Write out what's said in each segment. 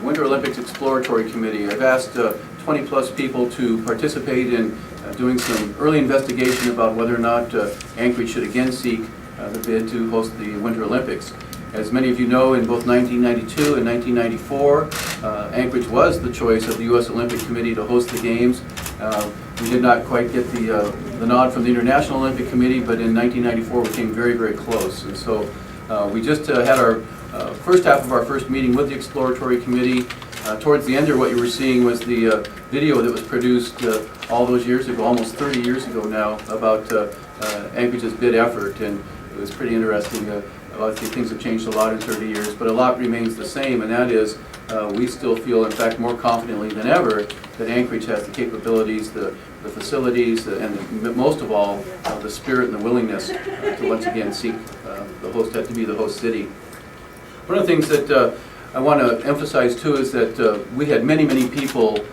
Winter Olympics Exploratory Committee. I've asked 20 plus people to participate in doing some early investigation about whether or not Anchorage should again seek the bid to host the Winter Olympics. As many of you know, in both 1992 and 1994, Anchorage was the choice of the U.S. Olympic Committee to host the Games. We did not quite get the nod from the International Olympic Committee, but in 1994 we came very, very close. And so we just had our first half of our first meeting with the Exploratory Committee. Towards the end there, what you were seeing was the video that was produced all those years ago, almost 30 years ago now, about Anchorage's bid effort, and it was pretty interesting. Obviously things have changed a lot in 30 years, but a lot remains the same, and that is we still feel, in fact, more confidently than ever that Anchorage has the capabilities, the facilities, and most of all, the spirit and the willingness to once again seek the host, to be the host city. One of the things that I want to emphasize too is that we had many, many people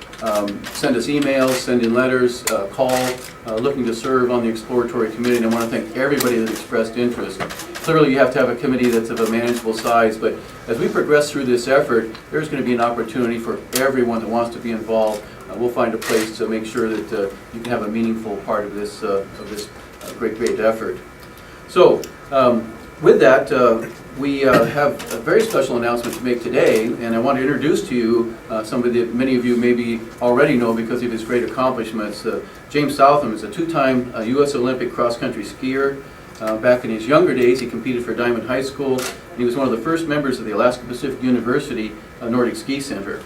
send us emails, send in letters, call, looking to serve on the Exploratory Committee, and I want to thank everybody that expressed interest. Clearly you have to have a committee that's of a manageable size, but as we progress through this effort, there's going to be an opportunity for everyone that wants to be involved. We'll find a place to make sure that you can have a meaningful part of this great, great effort. So with that, we have a very special announcement to make today, and I want to introduce to you somebody that many of you maybe already know because of his great accomplishments. James Southam is a two-time U.S. Olympic cross-country skier. Back in his younger days, he competed for Diamond High School, and he was one of the first members of the Alaska Pacific University Nordic Ski Center.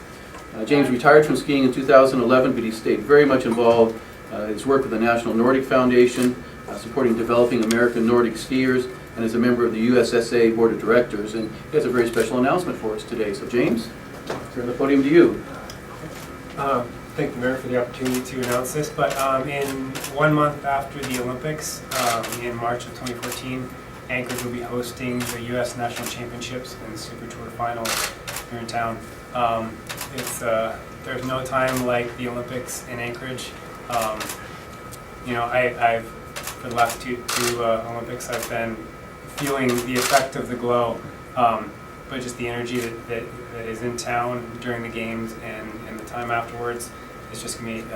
James retired from skiing in 2011, but he stayed very much involved in his work with the National Nordic Foundation, supporting developing American Nordic skiers, and is a member of the USSA Board of Directors. And he has a very special announcement for us today. So James, I turn the podium to you. Thank the Mayor for the opportunity to announce this, but in 1 month after the Olympics, in March of 2014, Anchorage will be hosting the U.S. National Championships and Super Tour Finals here in town. There's no time like the Olympics in Anchorage. You know, I've for the last two Olympics, I've been feeling the effect of the glow, but just the energy that is in town during the games and the time afterwards. It's just going to be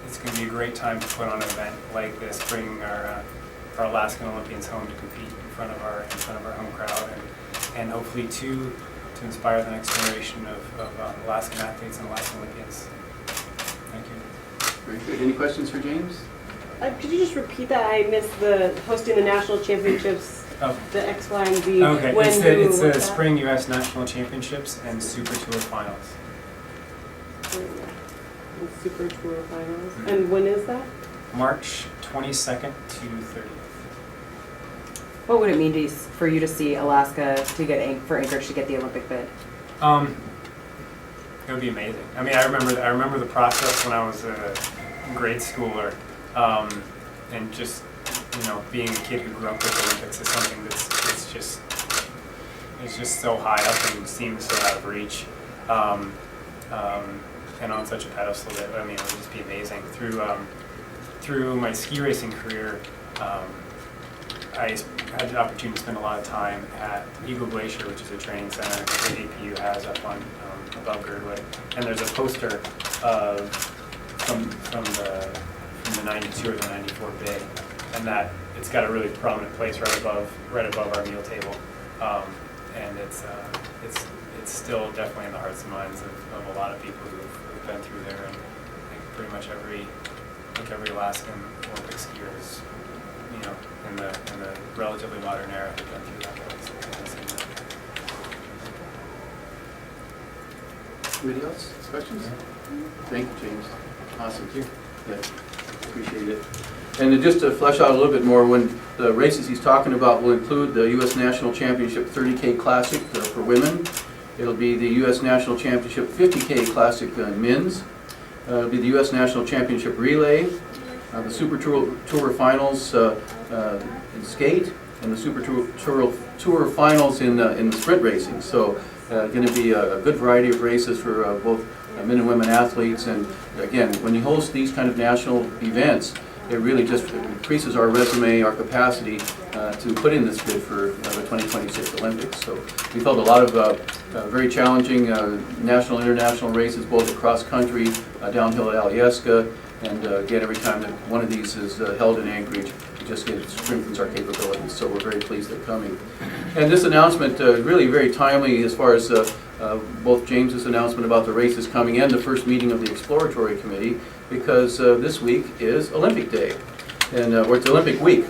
it's going to be a great time to put on an event like this, bringing our Alaskan Olympians home to compete in front of our home crowd, and hopefully to inspire the next generation of Alaskan athletes and Alaskan Olympians. Thank you. Very good. Any questions for James? Could you just repeat that? I missed the hosting the national championships, the X, Y, and Z. Okay, it's the Spring U.S. National Championships and Super Tour Finals. And Super Tour Finals. And when is that? March 22nd to 30th. What would it mean for you to see Alaska for Anchorage to get the Olympic bid? It would be amazing. I mean, I remember the process when I was a grade schooler, and just being a kid who grew up with the Olympics is something it's just so high up and seems so out of reach, and on such a pedestal that it would just be amazing. Through my ski racing career, I had the opportunity to spend a lot of time at Eagle Glacier, which is a training center that APU has up on above Girdwood, and there's a poster from the 92 or the 94 bid, and that it's got a really prominent place right above our meal table, and it's still definitely in the hearts and minds of a lot of people who've been through there, and I think pretty much every Alaskan Olympic skier is, in the relatively modern era, have been through that place. Anybody else? Questions? Thank you, James. Awesome. Thank you. Yeah, appreciate it. And just to flesh out a little bit more, when the races he's talking about will include the U.S. National Championship 30K Classic for women. It'll be the U.S. National Championship 50K Classic men's. It'll be the U.S. National Championship Relay, the Super Tour Finals in skate, and the Super Tour Finals in the sprint racing. So going to be a good variety of races for both men and women athletes. And again, when you host these kind of national events, it really just increases our resume, our capacity to put in this bid for the 2026 Olympics. So we felt a lot of very challenging national and international races, both across country, downhill at Alyeska, and again, every time that one of these is held in Anchorage, it strengthens our capabilities. So we're very pleased they're coming. And this announcement really very timely as far as both James's announcement about the races coming and the first meeting of the Exploratory Committee, because this week is Olympic Day, and or it's Olympic Week.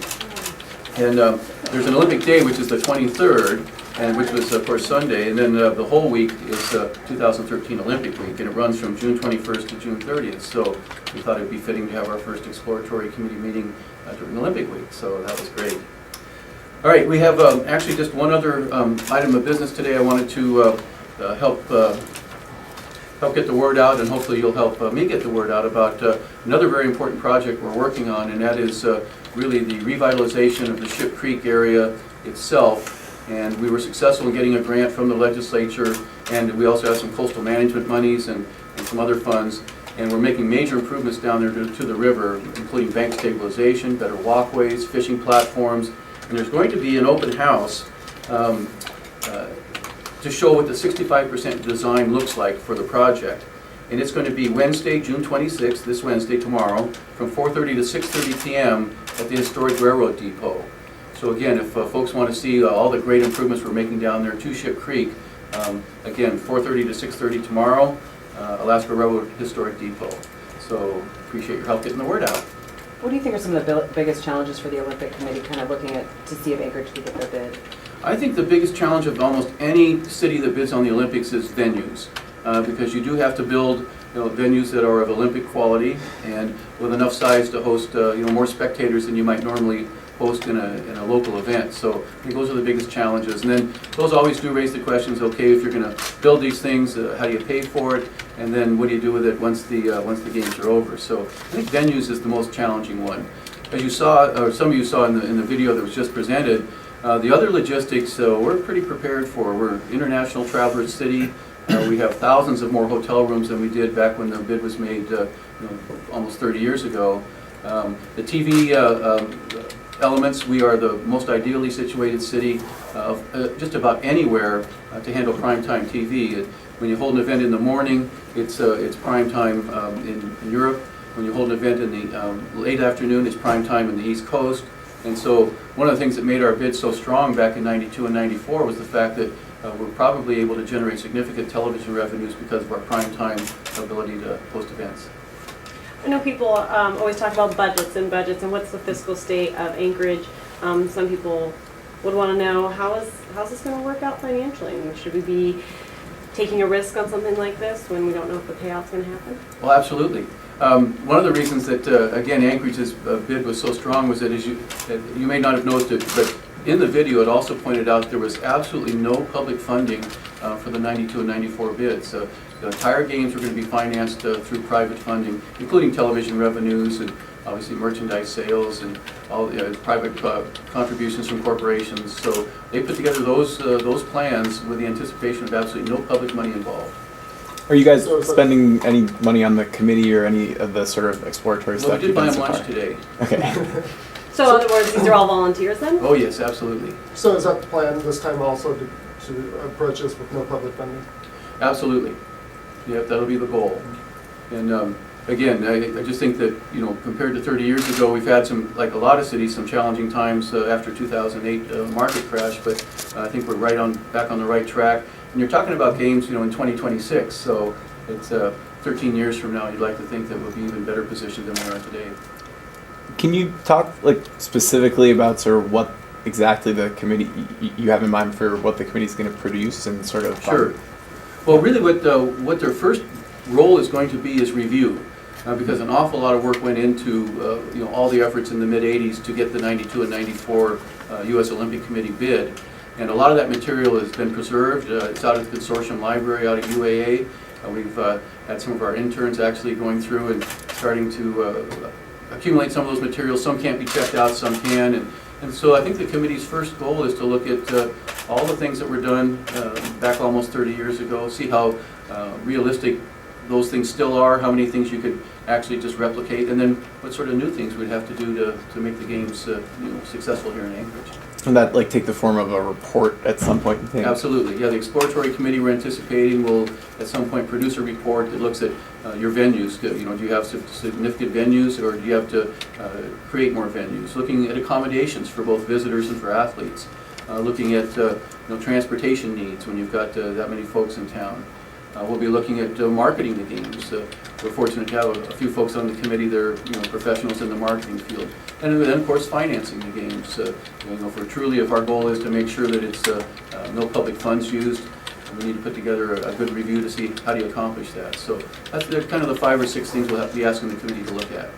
And there's an Olympic Day, which is the 23rd, and which was, of course, Sunday, and then the whole week is 2013 Olympic Week, and it runs from June 21st to June 30th. So we thought it'd be fitting to have our first Exploratory Committee meeting during Olympic Week, so that was great. All right, we have actually just one other item of business today. I wanted to help get the word out, and hopefully you'll help me get the word out about another very important project we're working on, and that is really the revitalization of the Ship Creek area itself. And we were successful in getting a grant from the legislature, and we also have some coastal management monies and some other funds, and we're making major improvements down there to the river, including bank stabilization, better walkways, fishing platforms, and there's going to be an open house to show what the 65% design looks like for the project. And it's going to be Wednesday, June 26th, this Wednesday, tomorrow, from 4:30 to 6:30 p.m. at the Historic Railroad Depot. So again, if folks want to see all the great improvements we're making down there to Ship Creek, again, 4:30 to 6:30 tomorrow, Alaska Railroad Historic Depot. So appreciate your help getting the word out. What do you think are some of the biggest challenges for the Olympic Committee, kind of looking at to see if Anchorage can get their bid? I think the biggest challenge of almost any city that bids on the Olympics is venues, because you do have to build venues that are of Olympic quality and with enough size to host more spectators than you might normally host in a local event. So I think those are the biggest challenges. And then those always do raise the questions, okay, if you're going to build these things, how do you pay for it? And then what do you do with it once the games are over? So I think venues is the most challenging one. As you saw, or some of you saw in the video that was just presented, the other logistics we're pretty prepared for. We're an international traveler city. We have thousands of more hotel rooms than we did back when the bid was made almost 30 years ago. The TV elements, we are the most ideally situated city of just about anywhere to handle primetime TV. When you hold an event in the morning, it's primetime in Europe. When you hold an event in the late afternoon, it's primetime in the East Coast. And so one of the things that made our bid so strong back in '92 and '94 was the fact that we're probably able to generate significant television revenues because of our primetime ability to host events. I know people always talk about budgets and what's the fiscal state of Anchorage. Some people would want to know how's this going to work out financially? I mean, should we be taking a risk on something like this when we don't know if the payout's going to happen? Well, absolutely. One of the reasons that, again, Anchorage's bid was so strong was that, as you may not have noticed it, but in the video it also pointed out there was absolutely no public funding for the '92 and '94 bids. The entire games were going to be financed through private funding, including television revenues and obviously merchandise sales and all private contributions from corporations. So they put together those plans with the anticipation of absolutely no public money involved. Are you guys spending any money on the committee or any of the sort of exploratory stuff? We did buy them lunch today. Okay. So in other words, these are all volunteers then? Oh yes, absolutely. So is that the plan this time also to approach this with no public funding? Absolutely. Yeah, that'll be the goal. And again, I just think that, compared to 30 years ago, we've had some, like a lot of cities, some challenging times after 2008 market crash, but I think we're back on the right track. And you're talking about games, in 2026, so it's 13 years from now, you'd like to think that we'll be even better positioned than we are today. Can you talk specifically about sort of what exactly the committee you have in mind for what the committee is going to produce and sort of? Sure. Well, really, what their first role is going to be is review, because an awful lot of work went into all the efforts in the mid '80s to get the '92 and '94 U.S. Olympic Committee bid, and a lot of that material has been preserved. It's out of the consortium library out at UAA. We've had some of our interns actually going through and starting to accumulate some of those materials. Some can't be checked out, some can, and so I think the committee's first goal is to look at all the things that were done back almost 30 years ago, see how realistic those things still are, how many things you could actually just replicate, and then what sort of new things we'd have to do to make the games successful here in Anchorage. And that like take the form of a report at some point, you think? Absolutely, yeah, the Exploratory Committee we're anticipating will at some point produce a report that looks at your venues. Do you have significant venues, or do you have to create more venues? Looking at accommodations for both visitors and for athletes. Looking at transportation needs when you've got that many folks in town. We'll be looking at marketing the games. We're fortunate to have a few folks on the committee that are professionals in the marketing field. And then, of course, financing the games. If our goal is to make sure that it's no public funds used, we need to put together a good review to see how do you accomplish that. So that's kind of the 5 or 6 things we'll have to be asking the committee to look at.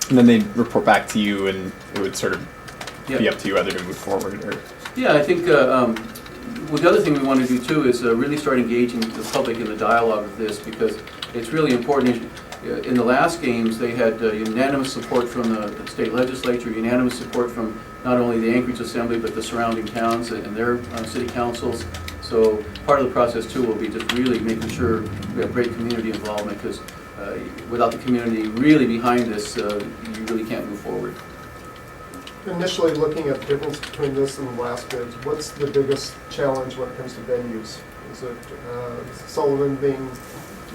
And then they report back to you, and it would sort of Yeah. be up to you whether to move forward or. Yeah, I think well, the other thing we want to do too is really start engaging the public in the dialogue of this, because it's really important. In the last games, they had unanimous support from the state legislature, unanimous support from not only the Anchorage Assembly but the surrounding towns and their city councils. So part of the process too will be just really making sure we have great community involvement, because without the community really behind this, you really can't move forward. Initially, looking at the difference between this and the last bids, what's the biggest challenge when it comes to venues? Is it Sullivan being,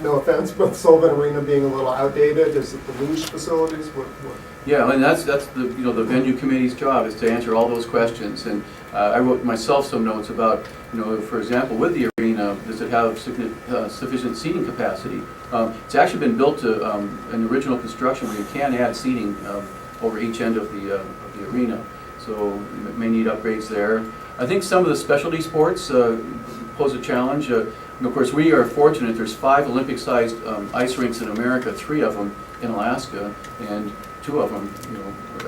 no offense, but Sullivan Arena being a little outdated? Is it the luge facilities? What? Yeah, and that's the the venue committee's job, is to answer all those questions. And I wrote myself some notes about, for example, with the arena, does it have sufficient seating capacity? It's actually been built to an original construction where you can add seating over each end of the arena, so you may need upgrades there. I think some of the specialty sports pose a challenge. Of course, we are fortunate. There's 5 Olympic-sized ice rinks in America, 3 of them in Alaska, and 2 of them,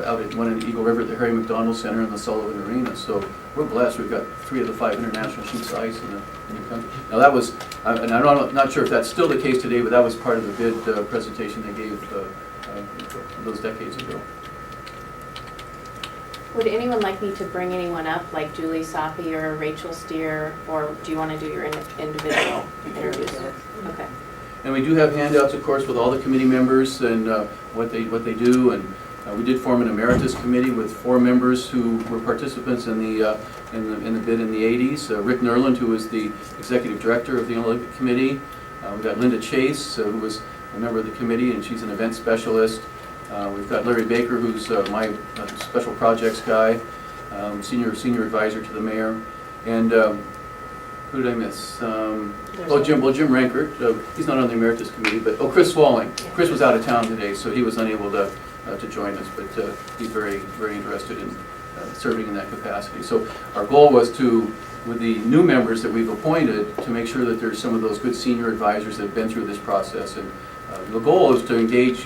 out at one in Eagle River at the Harry McDonald Center and the Sullivan Arena. So we're blessed. We've got 3 of the 5 international sheets of ice in the country. Now that was, and I'm not sure if that's still the case today, but that was part of the bid presentation they gave those decades ago. Would anyone like me to bring anyone up, like Julie Safi or Rachel Steer, or do you want to do your individual interviews? Okay. And we do have handouts, of course, with all the committee members and what they do. And we did form an emeritus committee with 4 members who were participants in the bid in the 80s. Rick Nerland, who was the executive director of the Olympic Committee. We've got Linda Chase, who was a member of the committee, and she's an event specialist. We've got Larry Baker, who's my special projects guy, senior advisor to the mayor, and who did I miss? Jim Rankert. He's not on the emeritus committee, but Chris Swalling. Chris was out of town today, so he was unable to join us, but he's very, very interested in serving in that capacity. So our goal was to, with the new members that we've appointed, to make sure that there's some of those good senior advisors that have been through this process. And the goal is to engage,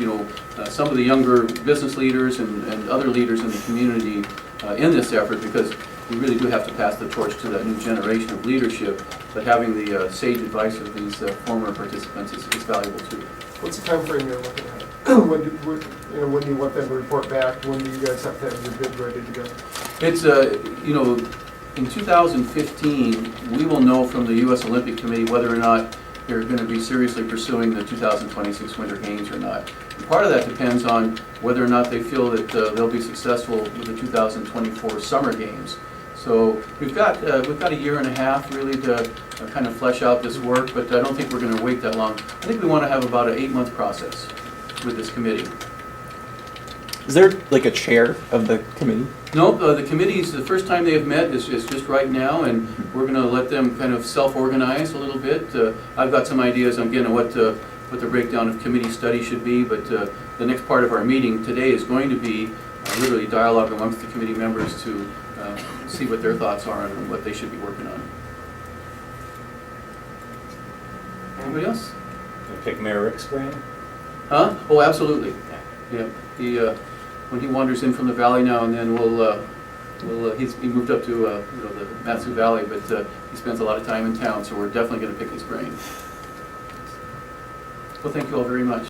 some of the younger business leaders and other leaders in the community in this effort, because we really do have to pass the torch to that new generation of leadership. But having the sage advice of these former participants is valuable too. What's the time frame you're looking at? When do you want them to report back? When do you guys have to have your bid ready to go? It's in 2015, we will know from the U.S. Olympic Committee whether or not they're going to be seriously pursuing the 2026 Winter Games or not. And part of that depends on whether or not they feel that they'll be successful with the 2024 Summer Games. So we've got a year and a half really to kind of flesh out this work, but I don't think we're going to wait that long. I think we want to have about an 8-month process with this committee. Is there like a chair of the committee? No, the committees, the first time they have met is just right now, and we're going to let them kind of self-organize a little bit. I've got some ideas on what the breakdown of committee study should be, but the next part of our meeting today is going to be literally dialogue amongst the committee members to see what their thoughts are on what they should be working on. Anybody else? Can you pick Mayor Rick's brain? Huh? Oh, absolutely. Yeah. He when he wanders in from the valley now and then, he moved up to the Matsu Valley, but he spends a lot of time in town, so we're definitely going to pick his brain. Well, thank you all very much.